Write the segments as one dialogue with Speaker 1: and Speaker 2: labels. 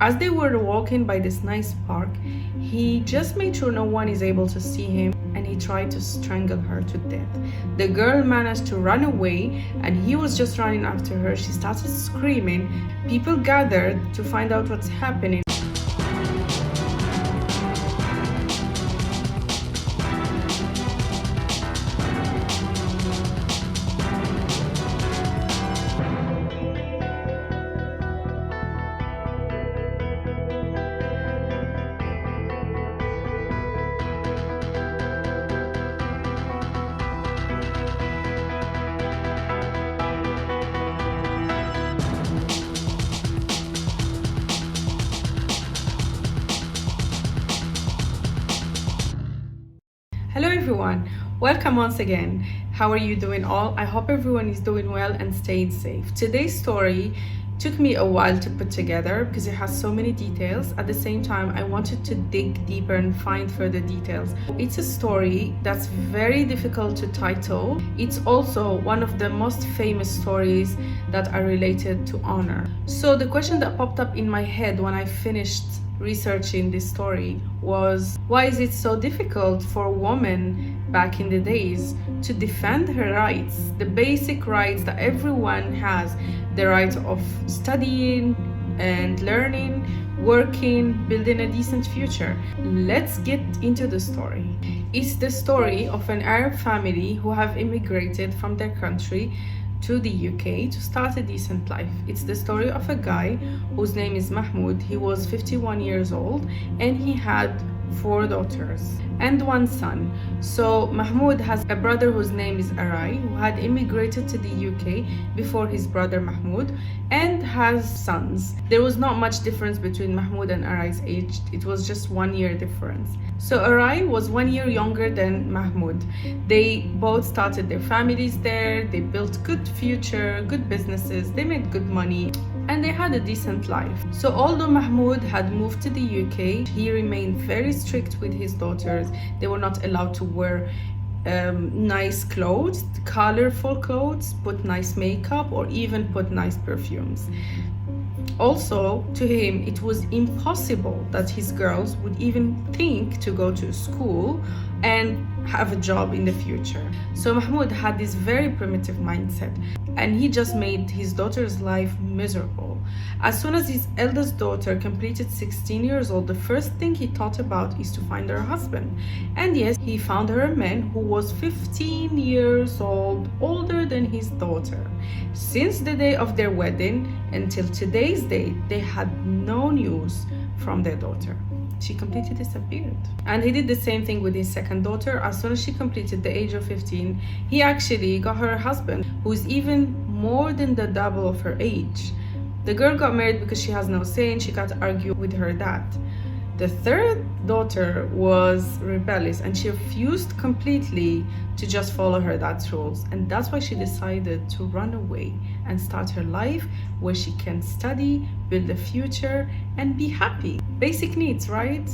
Speaker 1: As they were walking by this nice park, he just made sure no one is able to see him and he tried to strangle her to death. The girl managed to run away and he was just running after her. She started screaming. People gathered to find out what's happening. Hello everyone, welcome once again. How are you doing all? I hope everyone is doing well and staying safe. Today's story took me a while to put together because it has so many details. At the same time, I wanted to dig deeper and find further details. It's a story that's very difficult to title. It's also one of the most famous stories that are related to honor. So the question that popped up in my head when I finished researching this story was, why is it so difficult for a woman back in the days to defend her rights, the basic rights that everyone has, the right of studying and learning, working, building a decent future? Let's get into the story. It's the story of an Arab family who have immigrated from their country to the UK to start a decent life. It's the story of a guy whose name is Mahmoud. He was 51 years old and he had 4 daughters and 1 son. So Mahmoud has a brother whose name is Arai, who had immigrated to the UK before his brother Mahmoud, and has sons. There was not much difference between Mahmoud and Arai's age. It was just 1 year difference. So Arai was 1 year younger than Mahmoud. They both started their families there. They built good future, good businesses. They made good money and they had a decent life. So although Mahmoud had moved to the UK, he remained very strict with his daughters. They were not allowed to wear nice clothes, colorful clothes, put nice makeup, or even put nice perfumes. Also, to him, it was impossible that his girls would even think to go to school and have a job in the future. So Mahmoud had this very primitive mindset and he just made his daughter's life miserable. As soon as his eldest daughter completed 16 years old, the first thing he thought about is to find her a husband. And yes, he found her a man who was 15 years old, older than his daughter. Since the day of their wedding until today's date, they had no news from their daughter. She completely disappeared. And he did the same thing with his second daughter. As soon as she completed the age of 15, he actually got her a husband who is even more than the double of her age. The girl got married because she has no say and she got to argue with her dad. The third daughter was rebellious and she refused completely to just follow her dad's rules. And that's why she decided to run away and start her life where she can study, build a future, and be happy. Basic needs, right?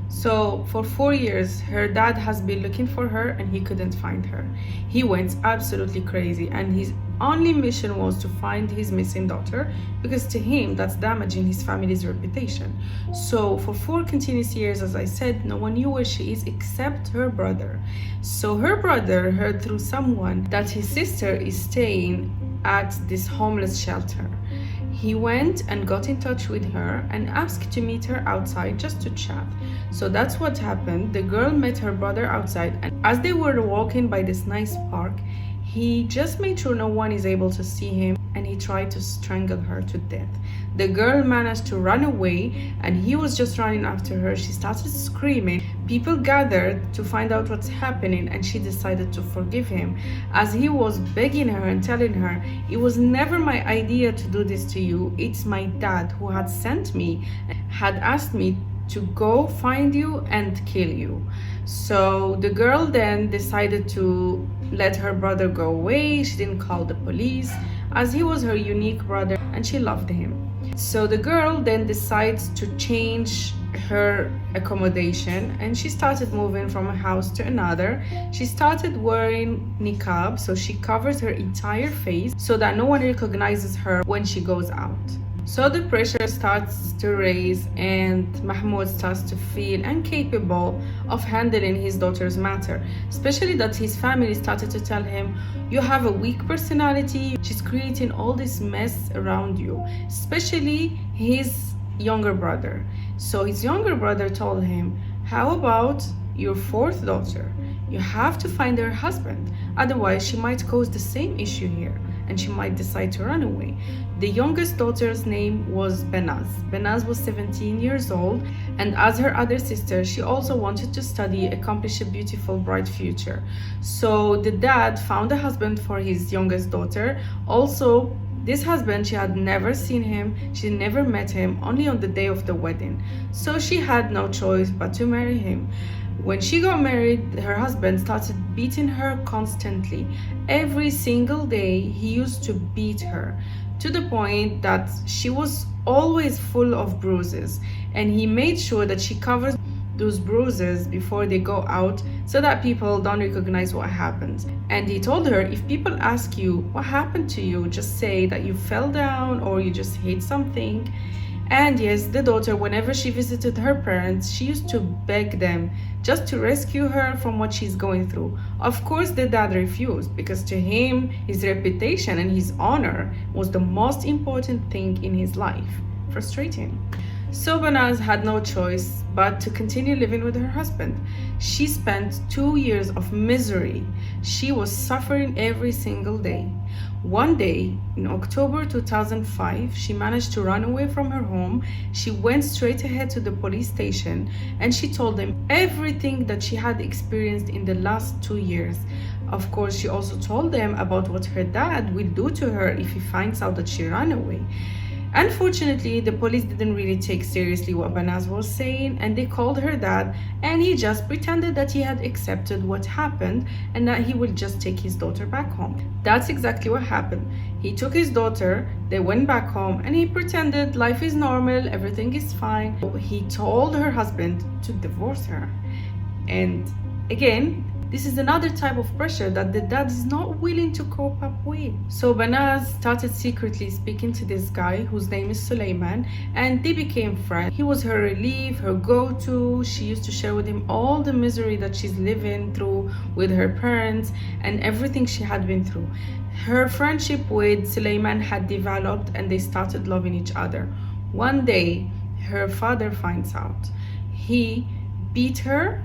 Speaker 1: So for 4 years, her dad has been looking for her and he couldn't find her. He went absolutely crazy and his only mission was to find his missing daughter because to him that's damaging his family's reputation. So for 4 continuous years, as I said, no one knew where she is except her brother. So her brother heard through someone that his sister is staying at this homeless shelter. He went and got in touch with her and asked to meet her outside just to chat. So that's what happened. The girl met her brother outside and as they were walking by this nice park, he just made sure no one is able to see him and he tried to strangle her to death. The girl managed to run away and he was just running after her. She started screaming. People gathered to find out what's happening and she decided to forgive him as he was begging her and telling her, "It was never my idea to do this to you. It's my dad who had sent me, had asked me to go find you and kill you." So the girl then decided to let her brother go away. She didn't call the police as he was her unique brother and she loved him. So the girl then decides to change her accommodation and she started moving from a house to another. She started wearing niqab, so she covers her entire face so that no one recognizes her when she goes out. So the pressure starts to raise, and Mahmoud starts to feel incapable of handling his daughter's matter, especially that his family started to tell him, "You have a weak personality, she's creating all this mess around you," especially his younger brother. So his younger brother told him, "How about your fourth daughter? You have to find her husband, otherwise, she might cause the same issue here and she might decide to run away." The youngest daughter's name was Benaz. Benaz was 17 years old, and as her other sister, she also wanted to study, accomplish a beautiful, bright future. So the dad found a husband for his youngest daughter. Also, this husband, she had never seen him, she never met him, only on the day of the wedding. So she had no choice but to marry him. When she got married, her husband started beating her constantly. Every single day, he used to beat her to the point that she was always full of bruises. And he made sure that she covers those bruises before they go out so that people don't recognize what happened. And he told her, if people ask you what happened to you, just say that you fell down or you just hit something. And yes, the daughter, whenever she visited her parents, she used to beg them just to rescue her from what she's going through. Of course, the dad refused because to him, his reputation and his honor was the most important thing in his life. Frustrating. So Banaz had no choice but to continue living with her husband. She spent 2 years of misery. She was suffering every single day. One day, in October 2005, she managed to run away from her home. She went straight ahead to the police station and she told them everything that she had experienced in the last 2 years. Of course, she also told them about what her dad will do to her if he finds out that she ran away. Unfortunately, the police didn't really take seriously what Banaz was saying, and they called her dad, and he just pretended that he had accepted what happened and that he would just take his daughter back home. That's exactly what happened. He took his daughter, they went back home, and he pretended life is normal, everything is fine. He told her husband to divorce her. And again, this is another type of pressure that the dad is not willing to cope up with. So Banaz started secretly speaking to this guy whose name is Suleiman, and they became friends. He was her relief, her go-to. She used to share with him all the misery that she's living through with her parents and everything she had been through. Her friendship with Suleiman had developed and they started loving each other. One day, her father finds out. He beat her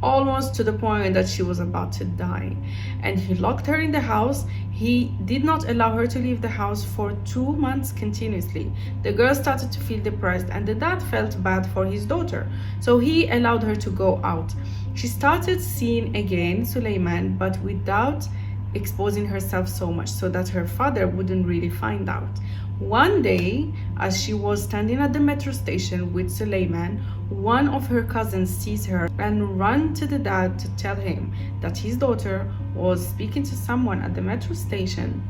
Speaker 1: almost to the point that she was about to die, and he locked her in the house. He did not allow her to leave the house for 2 months continuously. The girl started to feel depressed and the dad felt bad for his daughter, so he allowed her to go out. She started seeing again Suleiman, but without exposing herself so much so that her father wouldn't really find out. One day, as she was standing at the metro station with Suleiman, one of her cousins sees her and ran to the dad to tell him that his daughter was speaking to someone at the metro station,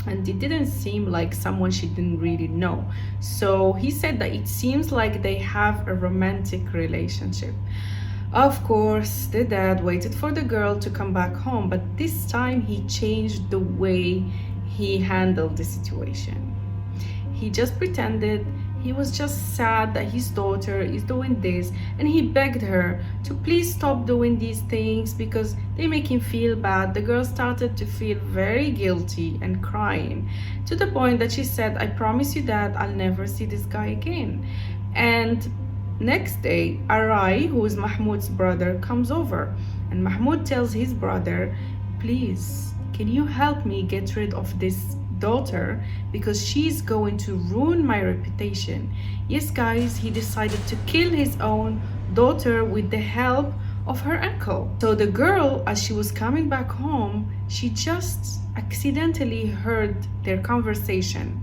Speaker 1: and it didn't seem like someone she didn't really know. So he said that it seems like they have a romantic relationship. Of course, the dad waited for the girl to come back home, but this time he changed the way he handled the situation. He just pretended he was just sad that his daughter is doing this, and he begged her to please stop doing these things because they make him feel bad. The girl started to feel very guilty and crying to the point that she said, "I promise you that I'll never see this guy again." And next day, Arai, who is Mahmoud's brother, comes over, and Mahmoud tells his brother, "Please, can you help me get rid of this daughter because she's going to ruin my reputation?" Yes, guys, he decided to kill his own daughter with the help of her uncle. So the girl, as she was coming back home, she just accidentally heard their conversation.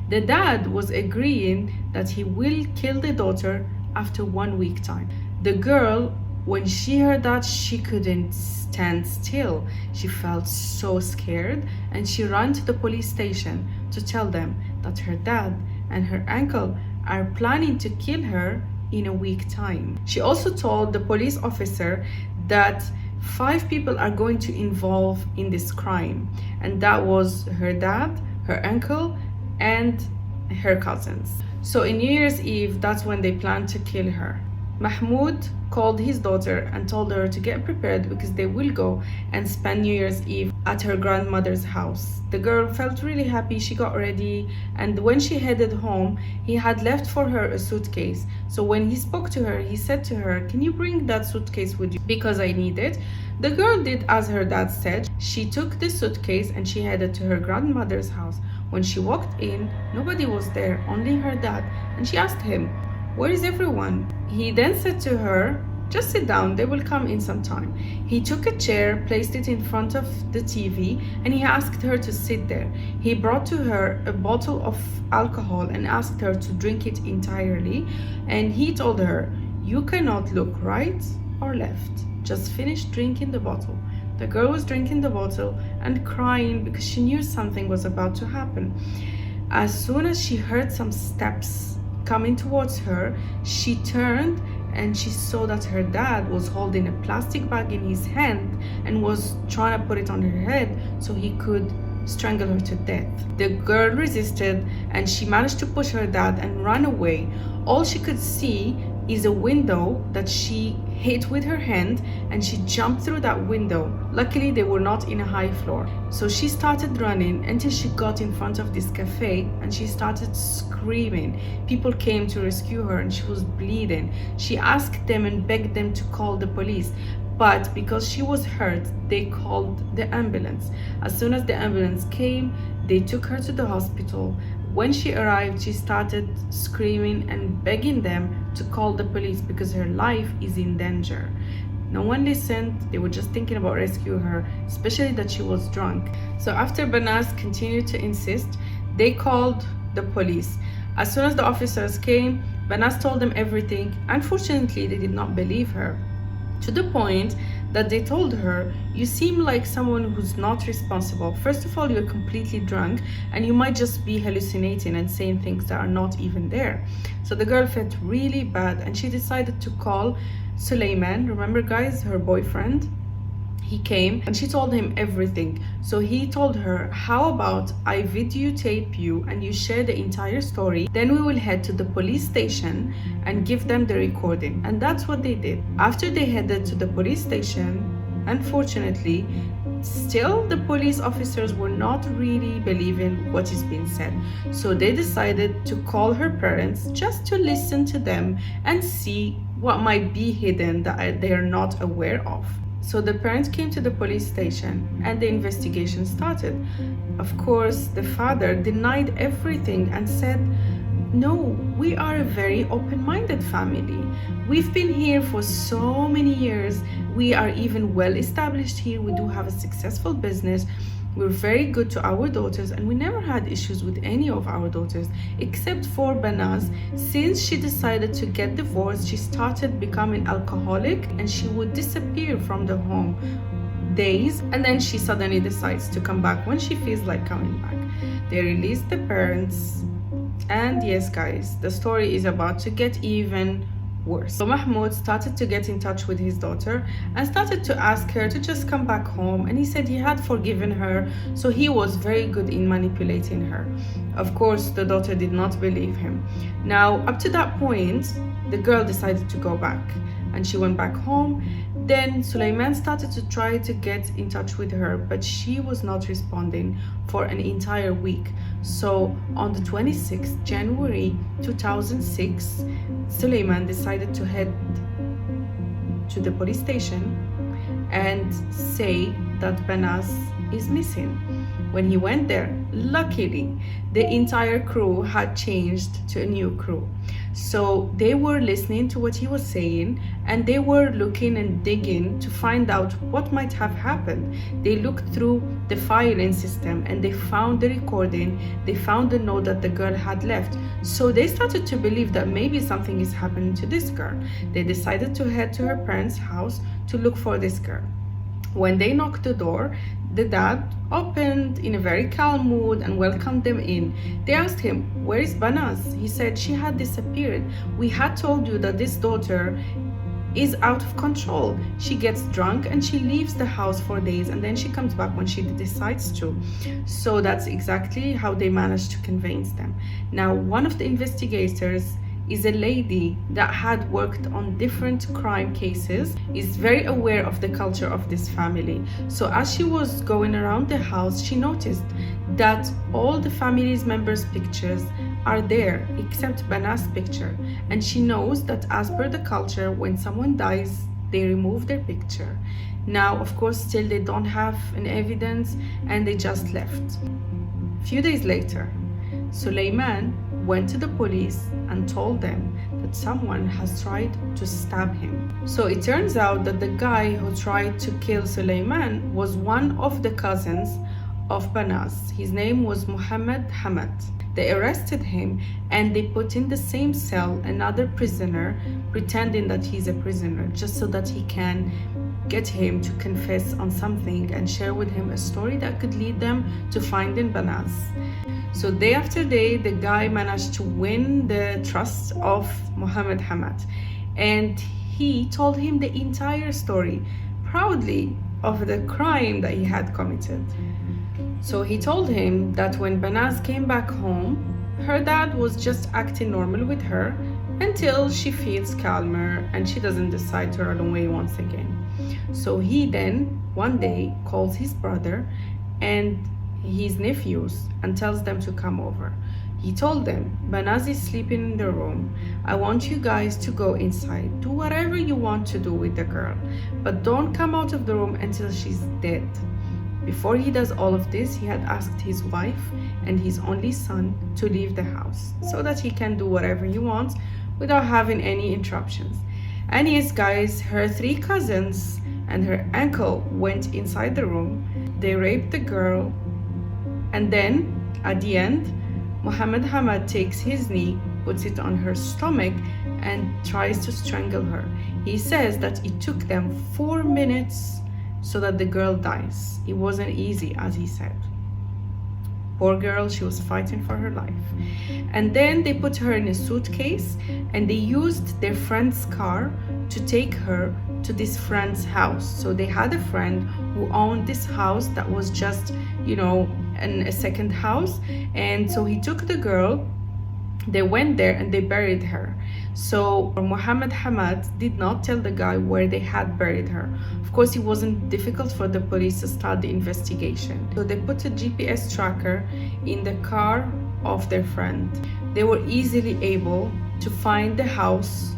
Speaker 1: The dad was agreeing that he will kill the daughter after 1 week time. The girl, when she heard that, she couldn't stand still. She felt so scared and she ran to the police station to tell them that her dad and her uncle are planning to kill her in a week time. She also told the police officer that 5 people are going to involve in this crime, and that was her dad, her uncle, and her cousins. So in New Year's Eve, that's when they planned to kill her. Mahmoud called his daughter and told her to get prepared because they will go and spend New Year's Eve at her grandmother's house. The girl felt really happy, she got ready, and when she headed home, he had left for her a suitcase. So when he spoke to her, he said to her, "Can you bring that suitcase with you? Because I need it." The girl did as her dad said. She took the suitcase and she headed to her grandmother's house. When she walked in, nobody was there, only her dad, and she asked him, "Where is everyone?" He then said to her, "Just sit down, they will come in some time." He took a chair, placed it in front of the TV, and he asked her to sit there. He brought to her a bottle of alcohol and asked her to drink it entirely. And he told her, "You cannot look right or left. Just finish drinking the bottle." The girl was drinking the bottle and crying because she knew something was about to happen. As soon as she heard some steps coming towards her, she turned and she saw that her dad was holding a plastic bag in his hand and was trying to put it on her head so he could strangle her to death. The girl resisted and she managed to push her dad and run away. All she could see is a window that she hit with her hand, and she jumped through that window. Luckily, they were not in a high floor. So she started running until she got in front of this cafe and she started screaming. People came to rescue her and she was bleeding. She asked them and begged them to call the police. But because she was hurt, they called the ambulance. As soon as the ambulance came, they took her to the hospital. When she arrived, she started screaming and begging them to call the police because her life is in danger. No one listened. They were just thinking about rescuing her, especially that she was drunk. So after Banaz continued to insist, they called the police. As soon as the officers came, Banaz told them everything. Unfortunately, they did not believe her, to the point that they told her, "You seem like someone who's not responsible. First of all, you're completely drunk and you might just be hallucinating and saying things that are not even there." So the girl felt really bad and she decided to call Suleiman. Remember, guys, her boyfriend? He came and she told him everything. So he told her, "How about I videotape you and you share the entire story, then we will head to the police station and give them the recording." And that's what they did. After they headed to the police station, unfortunately, still the police officers were not really believing what is being said. So they decided to call her parents just to listen to them and see what might be hidden that they are not aware of. So the parents came to the police station and the investigation started. Of course, the father denied everything and said, "No, we are a very open-minded family. We've been here for so many years. We are even well established here. We do have a successful business. We're very good to our daughters and we never had issues with any of our daughters except for Banaz. Since she decided to get divorced, she started becoming alcoholic and she would disappear from the home days and then she suddenly decides to come back when she feels like coming back." They released the parents, and yes, guys, the story is about to get even worse. So Mahmoud started to get in touch with his daughter and started to ask her to just come back home, and he said he had forgiven her, so he was very good in manipulating her. Of course, the daughter did not believe him. Now, up to that point, the girl decided to go back and she went back home. Then Suleiman started to try to get in touch with her, but she was not responding for an entire week. So on the 26th January 2006, Suleiman decided to head to the police station and say that Banaz is missing. When he went there, luckily, the entire crew had changed to a new crew. So they were listening to what he was saying and they were looking and digging to find out what might have happened. They looked through the filing system and they found the recording. They found the note that the girl had left. So they started to believe that maybe something is happening to this girl. They decided to head to her parents' house to look for this girl. When they knocked the door, the dad opened in a very calm mood and welcomed them in. They asked him, "Where is Banaz?" He said, "She had disappeared. We had told you that this daughter is out of control. She gets drunk and she leaves the house for days, and then she comes back when she decides to. So that's exactly how they managed to convince them. Now, one of the investigators is a lady that had worked on different crime cases, is very aware of the culture of this family. So as she was going around the house, she noticed that all the family's members' pictures are there except Banaz's picture. And she knows that as per the culture, when someone dies, they remove their picture. Now, of course, still they don't have an evidence and they just left. A few days later, Suleiman went to the police and told them that someone has tried to stab him. So it turns out that the guy who tried to kill Suleiman was one of the cousins of Banaz. His name was Muhammad Hamad. They arrested him and they put in the same cell another prisoner, pretending that he's a prisoner, just so that he can get him to confess on something and share with him a story that could lead them to finding Banaz. So day after day, the guy managed to win the trust of Muhammad Hamad, and he told him the entire story proudly of the crime that he had committed. So he told him that when Banaz came back home, her dad was just acting normal with her until she feels calmer and she doesn't decide to run away once again. So he then one day calls his brother and his nephews and tells them to come over. He told them, Banaz is sleeping in the room. I want you guys to go inside. Do whatever you want to do with the girl, but don't come out of the room until she's dead. Before he does all of this, he had asked his wife and his only son to leave the house so that he can do whatever he wants without having any interruptions. And yes, guys, her 3 cousins and her uncle went inside the room. They raped the girl. And then, at the end, Muhammad Hamad takes his knee, puts it on her stomach, and tries to strangle her. He says that it took them 4 minutes so that the girl dies. It wasn't easy, as he said. Poor girl, she was fighting for her life. And then they put her in a suitcase and they used their friend's car to take her to this friend's house. So they had a friend who owned this house that was just, a second house. And so he took the girl, they went there and they buried her. So Muhammad Hamad did not tell the guy where they had buried her. Of course, it wasn't difficult for the police to start the investigation. So they put a GPS tracker in the car of their friend. They were easily able to find the house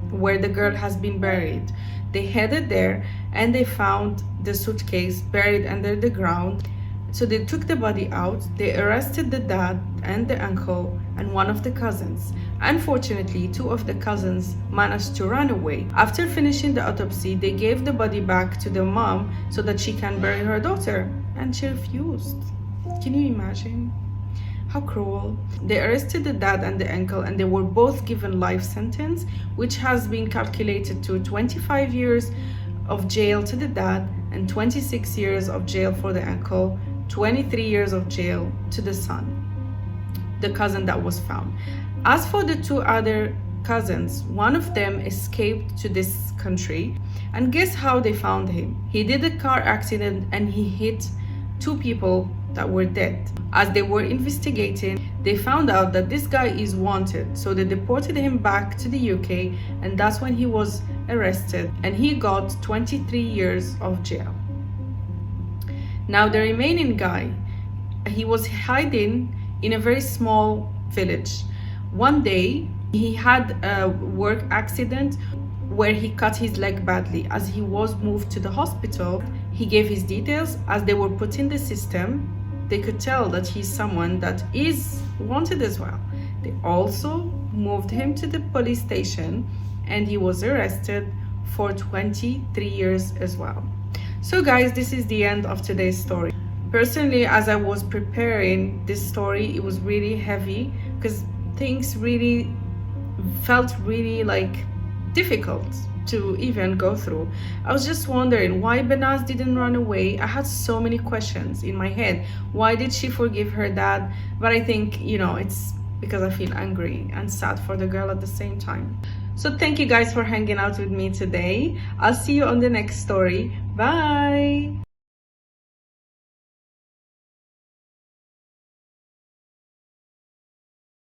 Speaker 1: where the girl has been buried. They headed there and they found the suitcase buried under the ground. So they took the body out, they arrested the dad and the uncle and one of the cousins. Unfortunately, 2 of the cousins managed to run away. After finishing the autopsy, they gave the body back to the mom so that she can bury her daughter, and she refused. Can you imagine? How cruel. They arrested the dad and the uncle and they were both given life sentence, which has been calculated to 25 years of jail to the dad and 26 years of jail for the uncle, 23 years of jail to the son, the cousin that was found. As for the 2 other cousins, one of them escaped to this country, and guess how they found him? He did a car accident and he hit 2 people that were dead. As they were investigating, they found out that this guy is wanted, so they deported him back to the UK, and that's when he was arrested and he got 23 years of jail. Now the remaining guy, he was hiding in a very small village. One day he had a work accident where he cut his leg badly. As he was moved to the hospital, he gave his details. As they were put in the system, they could tell that he's someone that is wanted as well. They also moved him to the police station and he was arrested for 23 years as well. So guys, this is the end of today's story. Personally, as I was preparing this story, it was really heavy because things really felt really difficult to even go through. I was just wondering why Banaz didn't run away. I had so many questions in my head. Why did she forgive her dad? But I think, it's because I feel angry and sad for the girl at the same time. So thank you guys for hanging out with me today. I'll see you on the next story. Bye.